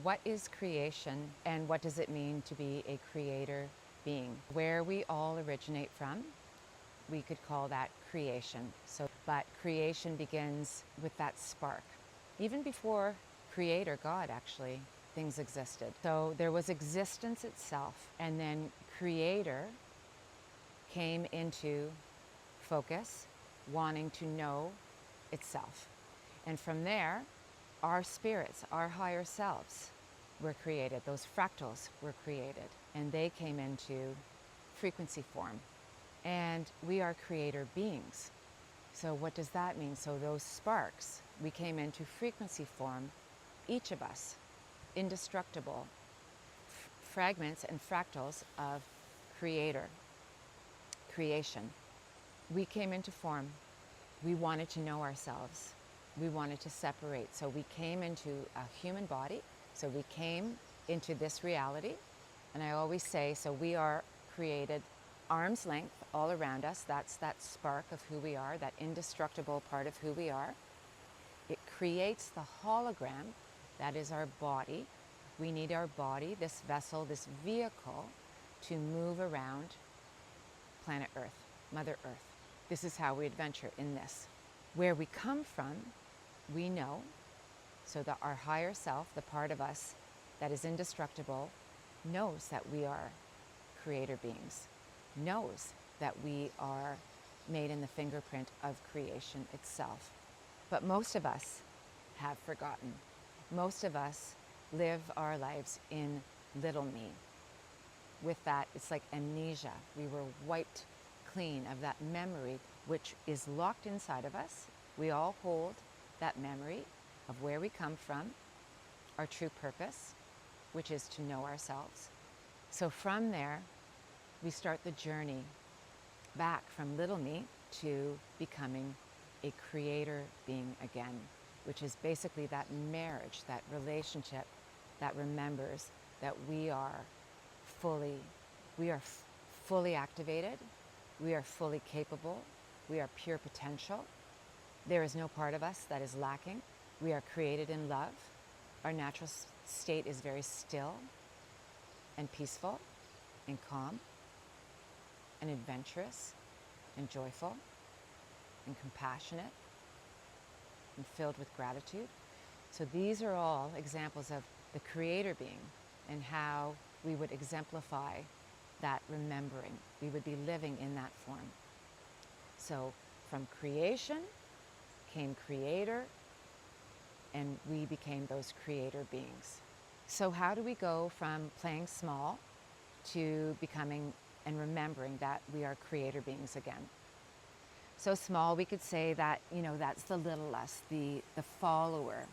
what is creation and what does it mean to be a creator being? Where we all originate from, we could call that creation. But creation begins with that spark. Even before creator, God actually, things existed. So there was existence itself, and then creator came into focus, wanting to know itself. And from there, our spirits, our higher selves were created. Those fractals were created, and they came into frequency form. And we are creator beings. So what does that mean? So those sparks, we came into frequency form, each of us, indestructible fragments and fractals of creator, creation. We came into form. We wanted to know ourselves. We wanted to separate. So we came into a human body. So we came into this reality. And I always say, so we are created arm's length all around us. That's that spark of who we are, that indestructible part of who we are. It creates the hologram, that is our body. We need our body, this vessel, this vehicle, to move around planet Earth, Mother Earth. This is how we adventure in this. Where we come from, we know, so that our higher self, the part of us that is indestructible, knows that we are creator beings, knows that we are made in the fingerprint of creation itself. But most of us have forgotten. Most of us live our lives in little me. With that, it's like amnesia. We were wiped clean of that memory, which is locked inside of us. We all hold that memory of where we come from, our true purpose, which is to know ourselves. So from there, we start the journey back from little me to becoming a creator being again, which is basically that marriage, that relationship that remembers that we are fully activated, we are fully capable, we are pure potential. There is no part of us that is lacking. We are created in love. Our natural state is very still and peaceful and calm and adventurous and joyful and compassionate and filled with gratitude. So these are all examples of the creator being and how we would exemplify that remembering. We would be living in that form. So from creation came creator, and we became those creator beings. So how do we go from playing small to becoming and remembering that we are creator beings again? So small, we could say that, that's the little us, the follower.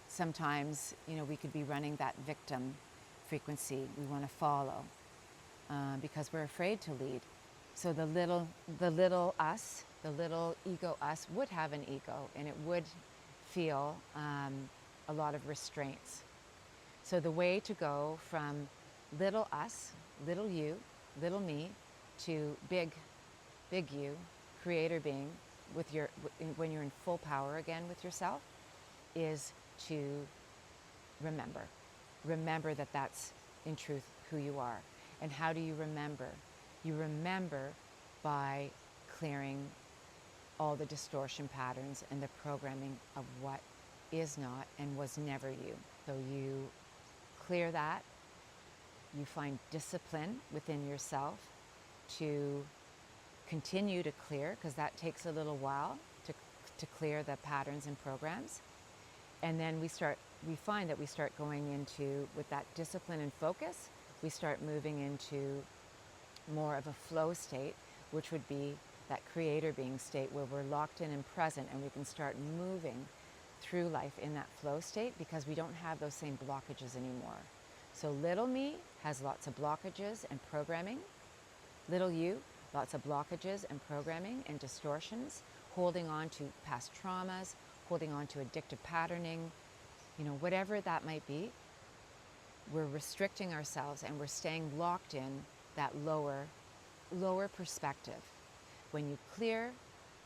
Sometimes, we could be running that victim frequency. We want to follow because we're afraid to lead. So the little us, the little ego us would have an ego, and it would feel a lot of restraints. So the way to go from little us, little you, little me, to big you, creator being, when you're in full power again with yourself, is to remember. Remember that that's in truth who you are. And how do you remember? You remember by clearing all the distortion patterns and the programming of what is not and was never you. So you clear that. You find discipline within yourself to continue to clear, because that takes a little while to clear the patterns and programs. And then we find that we start going into, with that discipline and focus, we start moving into more of a flow state, which would be that creator being state where we're locked in and present, and we can start moving through life in that flow state because we don't have those same blockages anymore. So little me has lots of blockages and programming. Little you, lots of blockages and programming and distortions, holding on to past traumas, holding on to addictive patterning, whatever that might be. We're restricting ourselves and we're staying locked in that lower perspective. When you clear,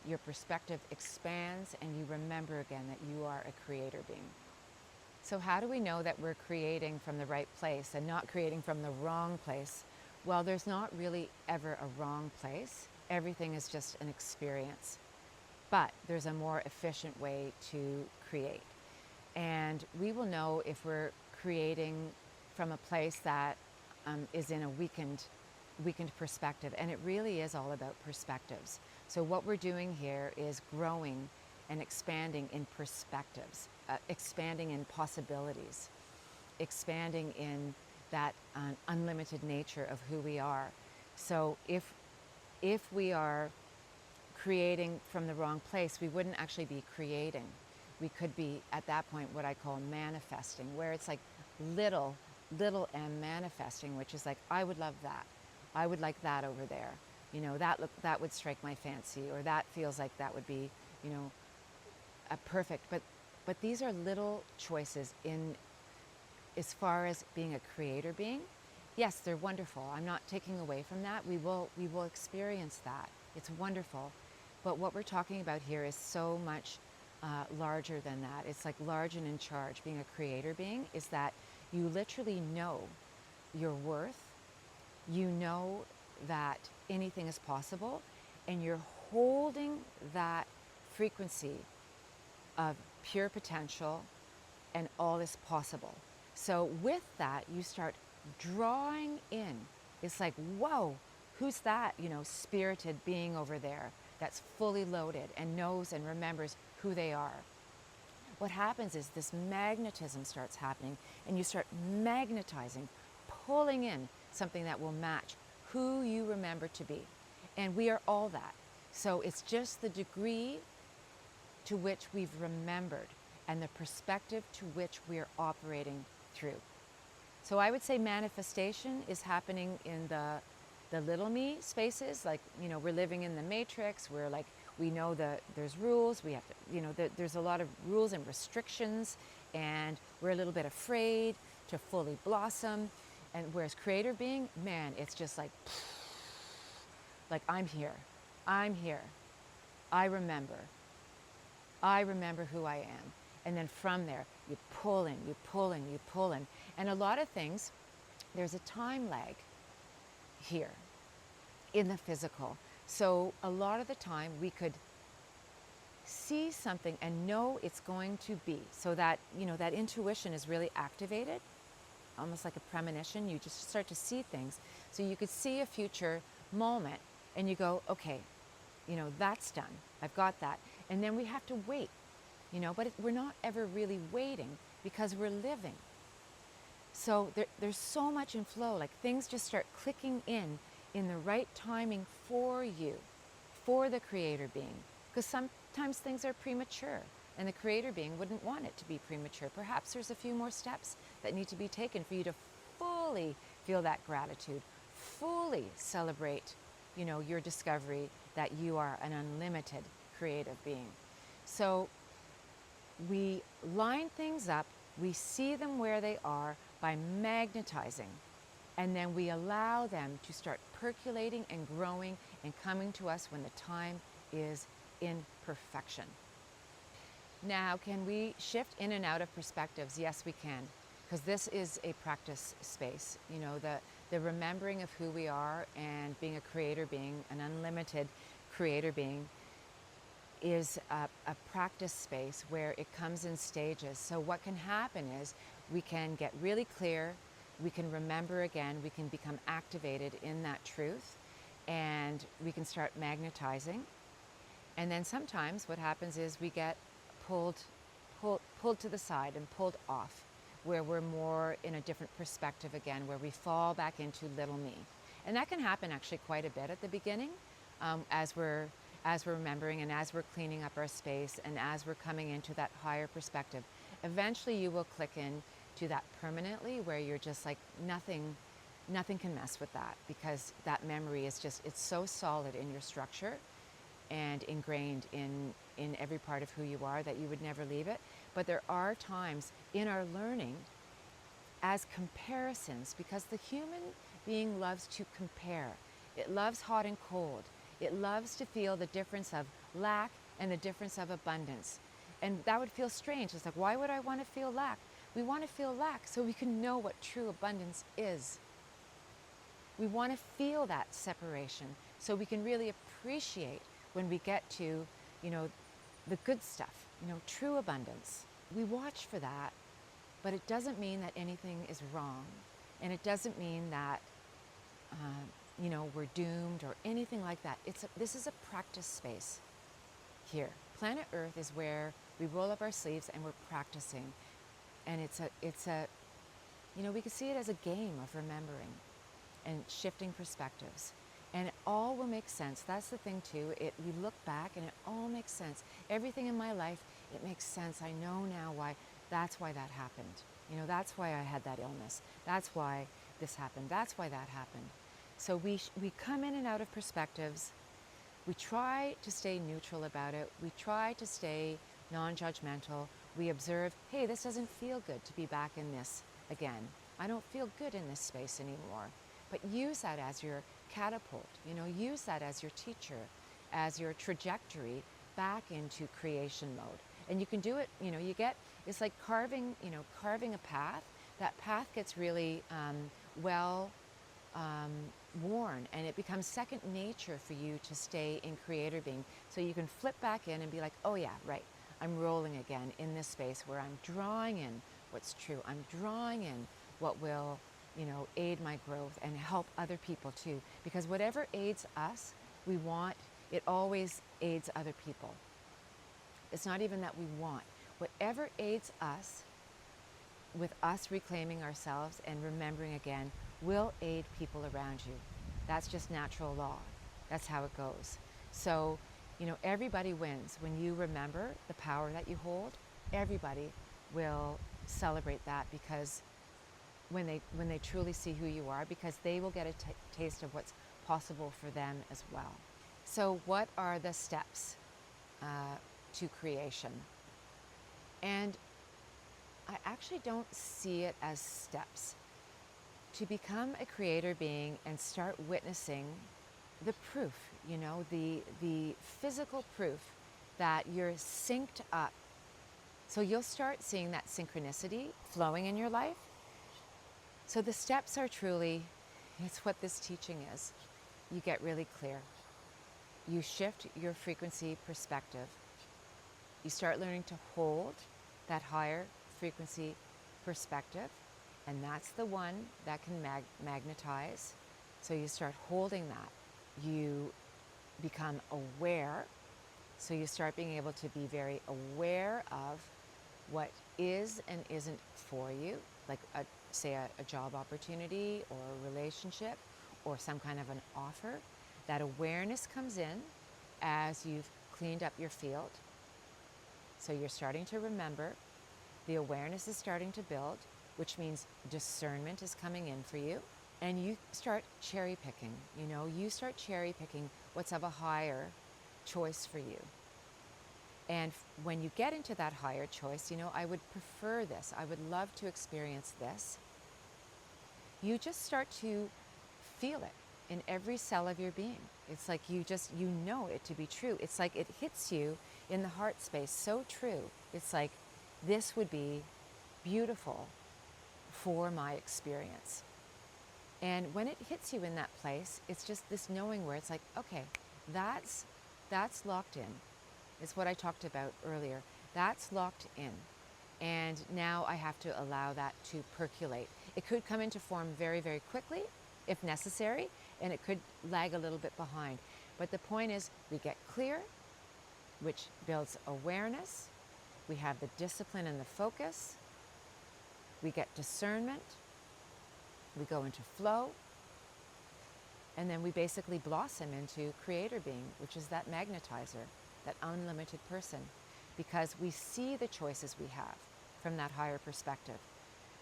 your perspective expands and you remember again that you are a creator being. So how do we know that we're creating from the right place and not creating from the wrong place? Well, there's not really ever a wrong place. Everything is just an experience. But there's a more efficient way to create. And we will know if we're creating from a place that is in a weakened perspective. And it really is all about perspectives. So what we're doing here is growing and expanding in perspectives, expanding in possibilities, expanding in that unlimited nature of who we are. So if we are creating from the wrong place, we wouldn't actually be creating. We could be at that point what I call manifesting, where it's like little m manifesting, which is like, I would love that. I would like that over there. You know, that would strike my fancy, or that feels like that would be, you know, a perfect. But these are little choices in as far as being a creator being. Yes, they're wonderful. I'm not taking away from that. We will experience that. It's wonderful. But what we're talking about here is so much larger than that. It's like large and in charge. Being a creator being is that you literally know your worth. You know that anything is possible, and you're holding that frequency of pure potential and all is possible. So with that, you start drawing in. It's like, whoa, who's that, you know, spirited being over there that's fully loaded and knows and remembers who they are. What happens is this magnetism starts happening, and you start magnetizing, pulling in something that will match who you remember to be. And we are all that. So it's just the degree to which we've remembered and the perspective to which we're operating through. So I would say manifestation is happening in the little me spaces. Like, you know, we're living in the matrix. We're like, we know that there's rules. We have to, you know, there's a lot of rules and restrictions, and we're a little bit afraid to fully blossom. And whereas creator being, man, it's just like I'm here. I'm here. I remember who I am. And then from there, you pull in, you pull in, you pull in. And a lot of things, there's a time lag here in the physical. So a lot of the time we could see something and know it's going to be. So that, you know, that intuition is really activated, almost like a premonition. You just start to see things. So you could see a future moment and you go, okay, you know, that's done. I've got that. And then we have to wait, you know, but we're not ever really waiting because we're living. So there's so much in flow, like things just start clicking in the right timing for you, for the creator being. Because sometimes things are premature, and the creator being wouldn't want it to be premature. Perhaps there's a few more steps that need to be taken for you to fully feel that gratitude, fully celebrate, you know, your discovery that you are an unlimited creative being. So we line things up, we see them where they are by magnetizing, and then we allow them to start percolating and growing and coming to us when the time is in perfection. Now, can we shift in and out of perspectives? Yes, we can, because this is a practice space. You know, the remembering of who we are and being a creator being, an unlimited creator being, is a practice space where it comes in stages. So what can happen is we can get really clear, we can remember again, we can become activated in that truth, and we can start magnetizing. And then sometimes what happens is we get pulled to the side and pulled off, where we're more in a different perspective again, where we fall back into little me. And that can happen actually quite a bit at the beginning, as we're remembering and as we're cleaning up our space and as we're coming into that higher perspective. Eventually you will click in to that permanently, where you're just like, nothing can mess with that, because that memory is just, it's so solid in your structure and ingrained in every part of who you are that you would never leave it. But there are times in our learning as comparisons, because the human being loves to compare. It loves hot and cold. It loves to feel the difference of lack and the difference of abundance. And that would feel strange. It's like, why would I want to feel lack? We want to feel lack so we can know what true abundance is. We want to feel that separation so we can really appreciate when we get to, the good stuff, true abundance. We watch for that, but it doesn't mean that anything is wrong. And it doesn't mean that, we're doomed or anything like that. This is a practice space here. Planet Earth is where we roll up our sleeves and we're practicing. And we can see it as a game of remembering and shifting perspectives. And it all will make sense. That's the thing too. We look back and it all makes sense. Everything in my life, it makes sense. I know now why that happened. That's why I had that illness. That's why this happened. That's why that happened. So we come in and out of perspectives. We try to stay neutral about it. We try to stay non-judgmental. We observe, hey, this doesn't feel good to be back in this again. I don't feel good in this space anymore. But use that as your catapult, use that as your teacher, as your trajectory back into creation mode. And you can do it, it's like carving a path. That path gets really worn, and it becomes second nature for you to stay in creator being. So you can flip back in and be like, oh yeah, right. I'm rolling again in this space where I'm drawing in what's true. I'm drawing in what will, aid my growth and help other people too. Because whatever aids us, we want, it always aids other people. It's not even that we want. Whatever aids us, with us reclaiming ourselves and remembering again, will aid people around you. That's just natural law. That's how it goes. So, everybody wins. When you remember the power that you hold, everybody will celebrate that, because when they truly see who you are, because they will get a taste of what's possible for them as well. So what are the steps to creation? And I actually don't see it as steps. To become a creator being and start witnessing the proof, the physical proof that you're synced up. So you'll start seeing that synchronicity flowing in your life. So the steps are truly, it's what this teaching is. You get really clear. You shift your frequency perspective. You start learning to hold that higher frequency perspective, and that's the one that can magnetize. So you start holding that. You become aware. So you start being able to be very aware of what is and isn't for you, like say a job opportunity or a relationship or some kind of an offer. That awareness comes in as you've cleaned up your field. So you're starting to remember. The awareness is starting to build, which means discernment is coming in for you. And you start cherry picking, you start cherry picking what's of a higher choice for you. And when you get into that higher choice, I would prefer this. I would love to experience this. You just start to feel it in every cell of your being. It's like you know it to be true. It's like it hits you in the heart space, so true. It's like, this would be beautiful for my experience. And when it hits you in that place, it's just this knowing where it's like, okay, that's locked in. It's what I talked about earlier. That's locked in. And now I have to allow that to percolate. It could come into form very, very quickly, if necessary, and it could lag a little bit behind. But the point is, we get clear, which builds awareness. We have the discipline and the focus. We get discernment. We go into flow. And then we basically blossom into creator being, which is that magnetizer, that unlimited person, because we see the choices we have from that higher perspective.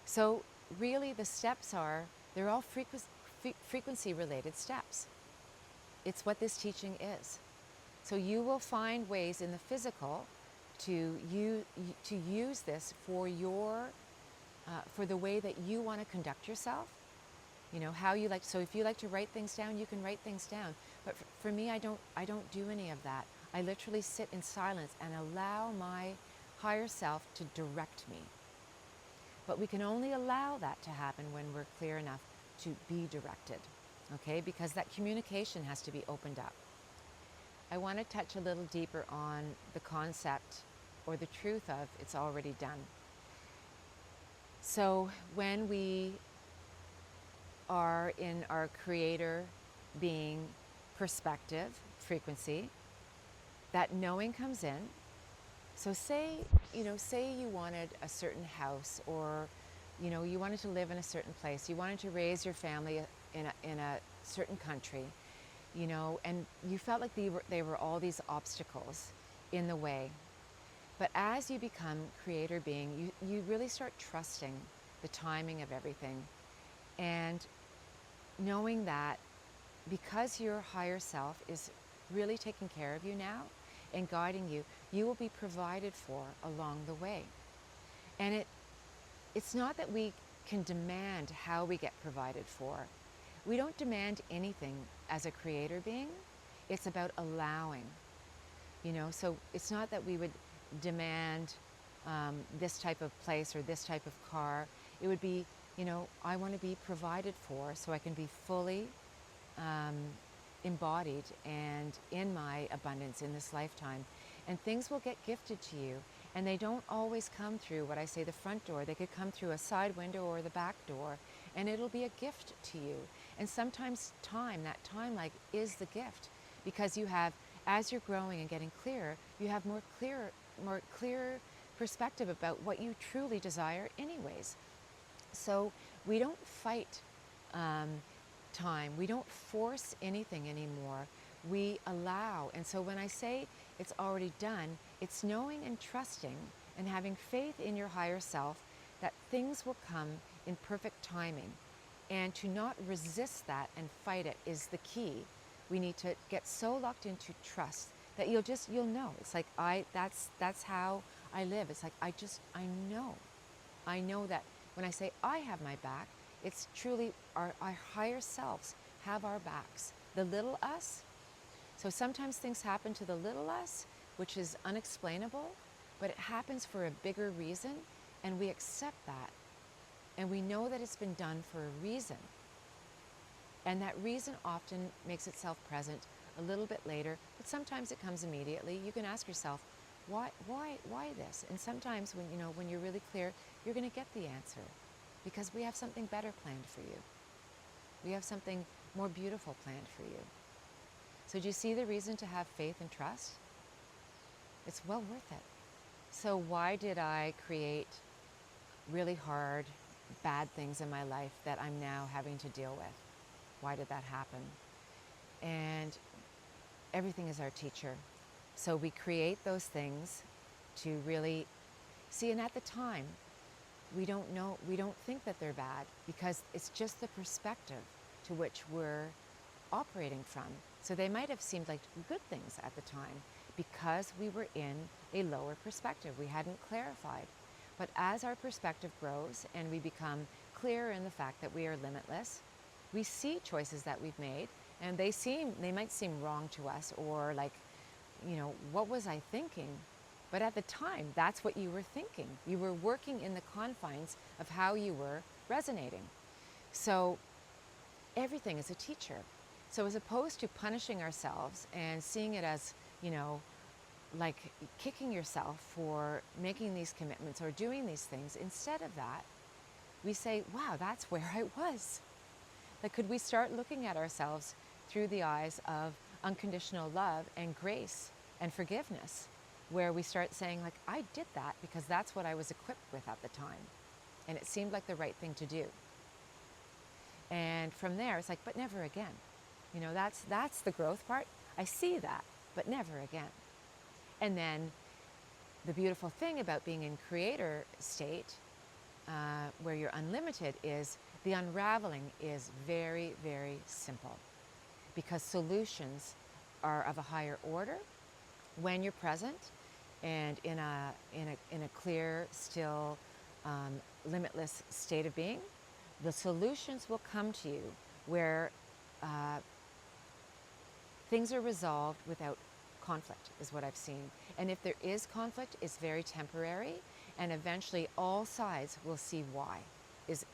So really the steps they're all frequency related steps. It's what this teaching is. So you will find ways in the physical to use this for for the way that you want to conduct yourself. How you like. So if you like to write things down, you can write things down. But for me, I don't do any of that. I literally sit in silence and allow my higher self to direct me. But we can only allow that to happen when we're clear enough to be directed, okay? Because that communication has to be opened up. I want to touch a little deeper on the concept or the truth of it's already done. So when we are in our creator being perspective, frequency, that knowing comes in. So say you wanted a certain house, or you wanted to live in a certain place. You wanted to raise your family in a certain country, and you felt like they were all these obstacles in the way. But as you become creator being, you really start trusting the timing of everything, and knowing that because your higher self is really taking care of you now and guiding you, you will be provided for along the way. And it's not that we can demand how we get provided for. We don't demand anything as a creator being. It's about allowing, so it's not that we would demand this type of place or this type of car. It would be, I want to be provided for so I can be fully embodied and in my abundance in this lifetime. And things will get gifted to you. And they don't always come through what I say, the front door. They could come through a side window or the back door, and it'll be a gift to you. And sometimes that time like is the gift, because you have, as you're growing and getting clearer, you have more clear perspective about what you truly desire anyways. So we don't fight time. We don't force anything anymore. We allow. And so when I say it's already done, it's knowing and trusting and having faith in your higher self that things will come in perfect timing. And to not resist that and fight it is the key. We need to get so locked into trust that you'll know. It's like that's how I live. It's like I know. I know that when I say I have my back, it's truly our higher selves have our backs. The little us. So sometimes things happen to the little us, which is unexplainable, but it happens for a bigger reason, and we accept that. And we know that it's been done for a reason. And that reason often makes itself present a little bit later, but sometimes it comes immediately. You can ask yourself, why this? And sometimes when you're really clear, you're going to get the answer, because we have something better planned for you. We have something more beautiful planned for you. So do you see the reason to have faith and trust? It's well worth it. So why did I create really hard, bad things in my life that I'm now having to deal with? Why did that happen? And everything is our teacher. So we create those things to really see, and at the time, we don't think that they're bad, because it's just the perspective to which we're operating from. So they might have seemed like good things at the time because we were in a lower perspective. We hadn't clarified. But as our perspective grows and we become clear in the fact that we are limitless, we see choices that we've made, and they might seem wrong to us, or like, what was I thinking? But at the time, that's what you were thinking. You were working in the confines of how you were resonating. So everything is a teacher. So as opposed to punishing ourselves and seeing it as, like kicking yourself for making these commitments or doing these things, instead of that, we say, wow, that's where I was. Like, could we start looking at ourselves through the eyes of unconditional love and grace and forgiveness, where we start saying, like, I did that because that's what I was equipped with at the time, and it seemed like the right thing to do. And from there, it's like, but never again. That's the growth part. I see that, but never again. And then the beautiful thing about being in creator state, where you're unlimited, is the unraveling is very, very simple, because solutions are of a higher order when you're present and in a clear, still, limitless state of being. The solutions will come to you where things are resolved without conflict, is what I've seen. And if there is conflict, it's very temporary, And eventually all sides will see why,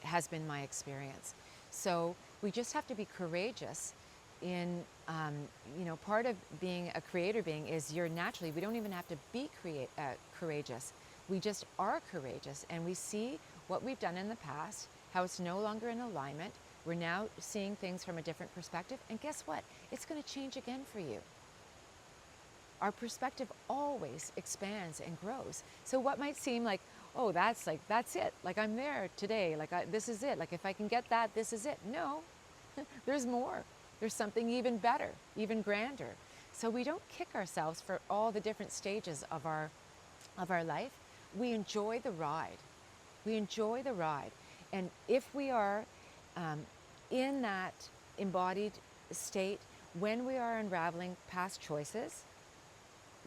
has been my experience. So we just have to be courageous in, part of being a creator being is you're naturally, we don't even have to be courageous. We just are courageous, and we see what we've done in the past, how it's no longer in alignment. We're now seeing things from a different perspective, and guess what? It's going to change again for you. Our perspective always expands and grows. So what might seem like, oh, that's it. Like I'm there today. This is it. Like if I can get that, this is it. No, there's more. There's something even better, even grander. So we don't kick ourselves for all the different stages of our life. We enjoy the ride. We enjoy the ride. And if we are in that embodied state, when we are unraveling past choices,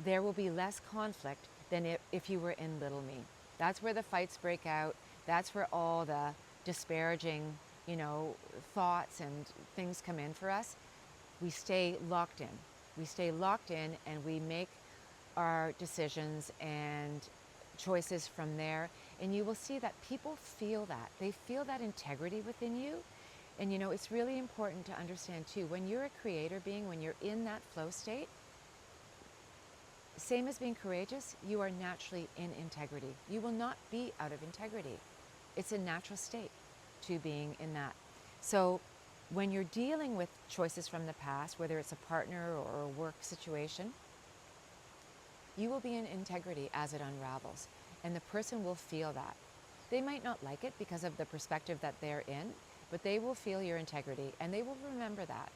there will be less conflict than if you were in little me. That's where the fights break out. That's where all the disparaging, thoughts and things come in for us. We stay locked in. We stay locked in, and we make our decisions and choices from there. And you will see that people feel that. They feel that integrity within you. And it's really important to understand too, when you're a creator being, when you're in that flow state, same as being courageous, you are naturally in integrity. You will not be out of integrity. It's a natural state to being in that. So when you're dealing with choices from the past, whether it's a partner or a work situation, you will be in integrity as it unravels. And the person will feel that. They might not like it because of the perspective that they're in, but they will feel your integrity and they will remember that.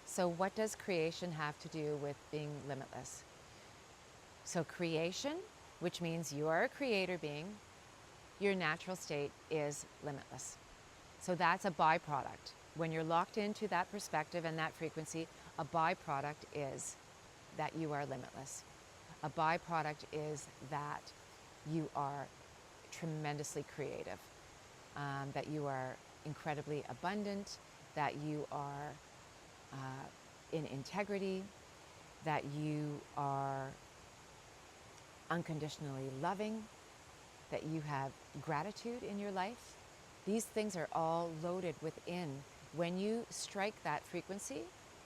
So what does creation have to do with being limitless? So creation, which means you are a creator being, your natural state is limitless. So that's a byproduct. When you're locked into that perspective and that frequency, a byproduct is that you are limitless. A byproduct is that you are tremendously creative, that you are incredibly abundant, that you are in integrity, that you are unconditionally loving, that you have gratitude in your life. These things are all loaded within. When you strike that frequency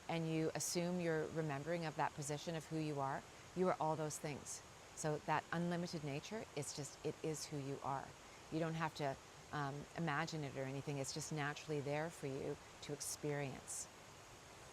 and you assume you're remembering of that position of who you are all those things. So that unlimited nature, it is who you are. You don't have to imagine it or anything. It's just naturally there for you to experience.